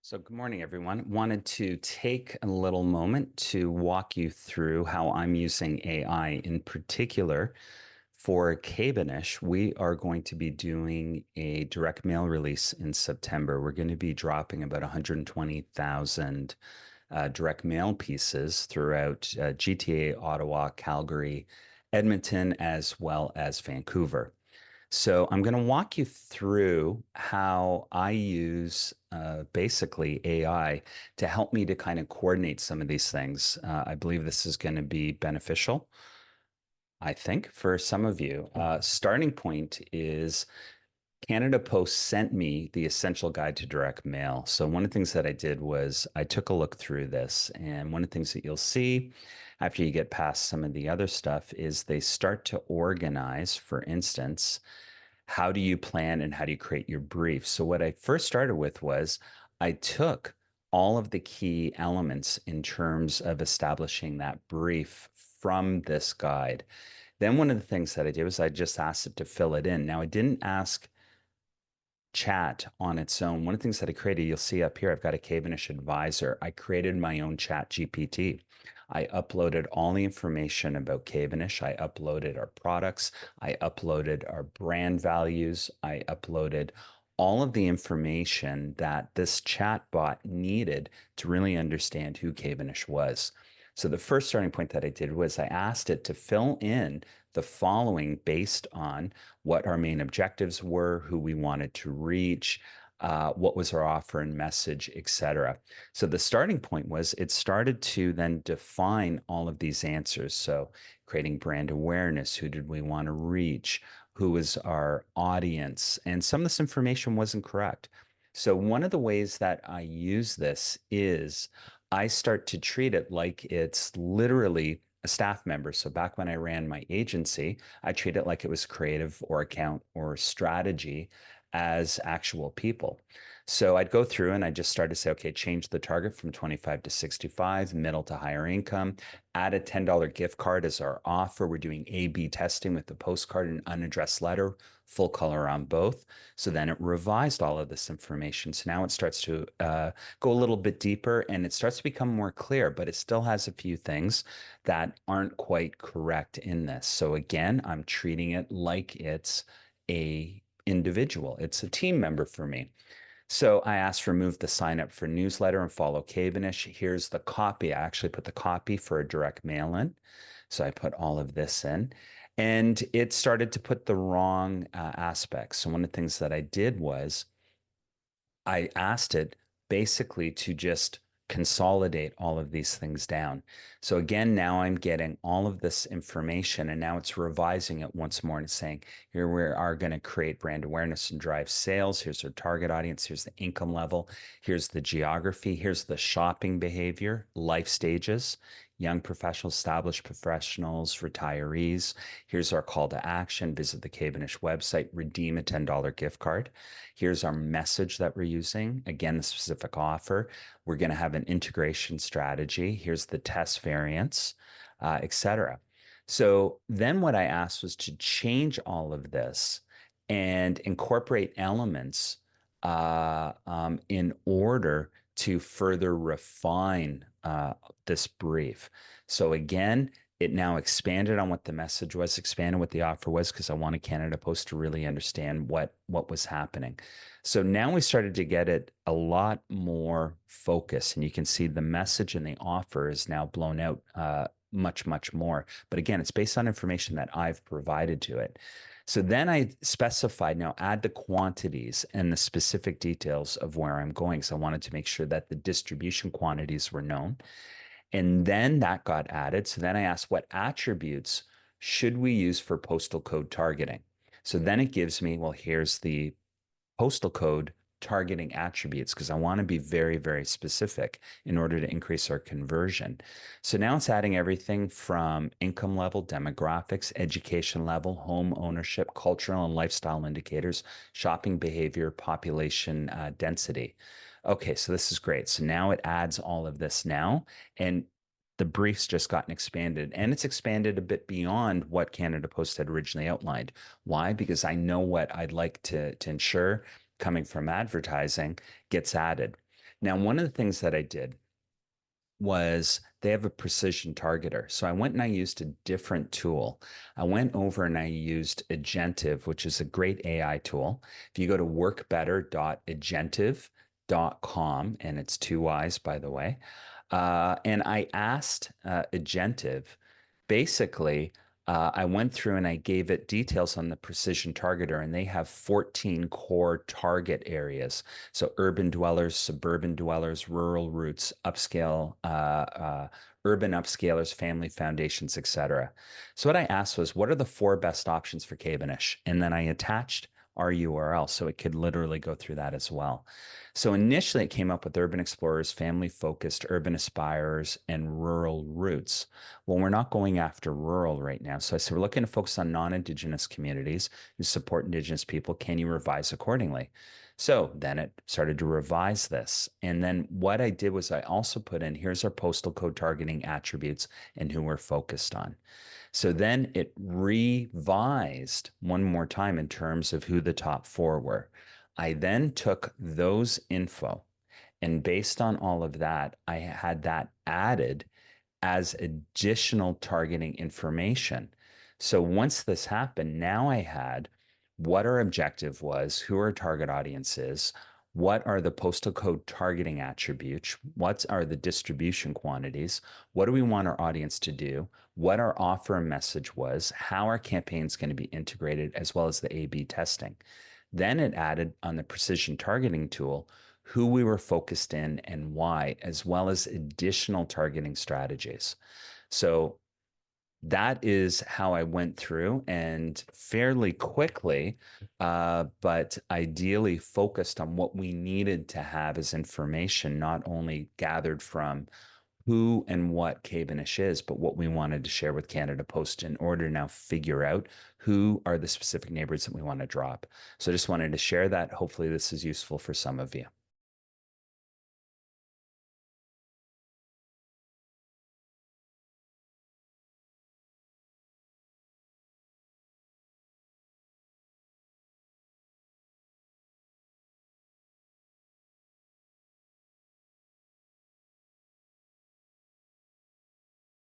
So, good morning, everyone. Wanted to take a little moment to walk you through how I'm using AI in particular for Kebaonish. We are going to be doing a direct mail release in September. We're going to be dropping about 120,000 direct mail pieces throughout GTA, Ottawa, Calgary, Edmonton, as well as Vancouver. So I'm going to walk you through how I use basically AI to help me to kind of coordinate some of these things. I believe this is going to be beneficial, I think, for some of you. Starting point is Canada Post sent me the essential guide to direct mail. So one of the things that I did was I took a look through this, and one of the things that you'll see after you get past some of the other stuff is they start to organize, for instance, how do you plan and how do you create your brief? So what I first started with was I took all of the key elements in terms of establishing that brief from this guide. Then one of the things that I did was I just asked it to fill it in. Now I didn't ask chat on its own. One of the things that I created, you'll see up here, I've got a Kebaonish advisor. I created my own chat GPT. I uploaded all the information about Kebaonish. I uploaded our products. I uploaded our brand values. I uploaded all of the information that this chatbot needed to really understand who Kebaonish was. So the first starting point that I did was I asked it to fill in the following based on what our main objectives were, who we wanted to reach, what was our offer and message, etc. So the starting point was it started to then define all of these answers. So creating brand awareness, who did we want to reach, who was our audience, and some of this information wasn't correct. So one of the ways that I use this is I start to treat it like it's literally a staff member. So back when I ran my agency, I treat it like it was creative or account or strategy as actual people. So I'd go through and I just started to say, okay, change the target from 25 to 65, middle to higher income, add a $10 gift card as our offer. We're doing A/B testing with the postcard and unaddressed letter, full color on both. So then it revised all of this information. So now it starts to go a little bit deeper and it starts to become more clear, but it still has a few things that aren't quite correct in this. So again, I'm treating it like it's a individual. It's a team member for me. So I asked remove the sign up for newsletter and follow Kebaonish. Here's the copy. I actually put the copy for a direct mail in. So I put all of this in and it started to put the wrong aspects. So one of the things that I did was I asked it basically to just consolidate all of these things down. So again, now I'm getting all of this information and now it's revising it once more and saying, here we are going to create brand awareness and drive sales. Here's our target audience. Here's the income level. Here's the geography. Here's the shopping behavior, life stages, young professionals, established professionals, retirees. Here's our call to action. Visit the Kebaonish website, redeem a $10 gift card. Here's our message that we're using. Again, the specific offer. We're going to have an integration strategy. Here's the test variants, etc. So then what I asked was to change all of this and incorporate elements in order to further refine this brief. So again, it now expanded on what the message was, expanded what the offer was, because I wanted Canada Post to really understand what was happening. So now we started to get it a lot more focus, and you can see the message and the offer is now blown out much, much more. But again, it's based on information that I've provided to it. So then I specified now add the quantities and the specific details of where I'm going. So I wanted to make sure that the distribution quantities were known. And then that got added. So then I asked what attributes should we use for postal code targeting? So then it gives me, well, here's the postal code targeting attributes because I want to be very, very specific in order to increase our conversion. So now it's adding everything from income level, demographics, education level, home ownership, cultural and lifestyle indicators, shopping behavior, population density. Okay, so this is great. So now it adds all of this now, and the brief's just gotten expanded, and it's expanded a bit beyond what Canada Post had originally outlined. Why? Because I know what I'd like to ensure coming from advertising gets added. Now, one of the things that I did was they have a precision targeter. So I went and I used a different tool. I went over and I used Agentive, which is a great AI tool. If you go to workbetter.agentive.com, and it's two Y's, by the way, and I asked Agentive, basically, I went through and I gave it details on the precision targeter, and they have 14 core target areas. So urban dwellers, suburban dwellers, rural roots, upscale, urban upscalers, family foundations, etc. So what I asked was, what are the four best options for Kebaonish? And then I attached our URL so it could literally go through that as well. So initially it came up with urban explorers, family focused, urban aspirers, and rural roots. Well, we're not going after rural right now. So I said, we're looking to focus on non-Indigenous communities who support Indigenous people. Can you revise accordingly? So then it started to revise this. And then what I did was I also put in, here's our postal code targeting attributes and who we're focused on. So then it revised one more time in terms of who the top four were. I then took those info, and based on all of that, I had that added as additional targeting information. So once this happened, now I had what our objective was, who our target audience is, what are the postal code targeting attributes, what are the distribution quantities, what do we want our audience to do, what our offer message was, how our campaign is going to be integrated, as well as the A/B testing. Then it added on the precision targeting tool who we were focused in and why, as well as additional targeting strategies. So that is how I went through and fairly quickly, but ideally focused on what we needed to have as information, not only gathered from who and what Kebaonish is, but what we wanted to share with Canada Post in order to now figure out who are the specific neighborhoods that we want to drop. So I just wanted to share that. Hopefully, this is useful for some of you.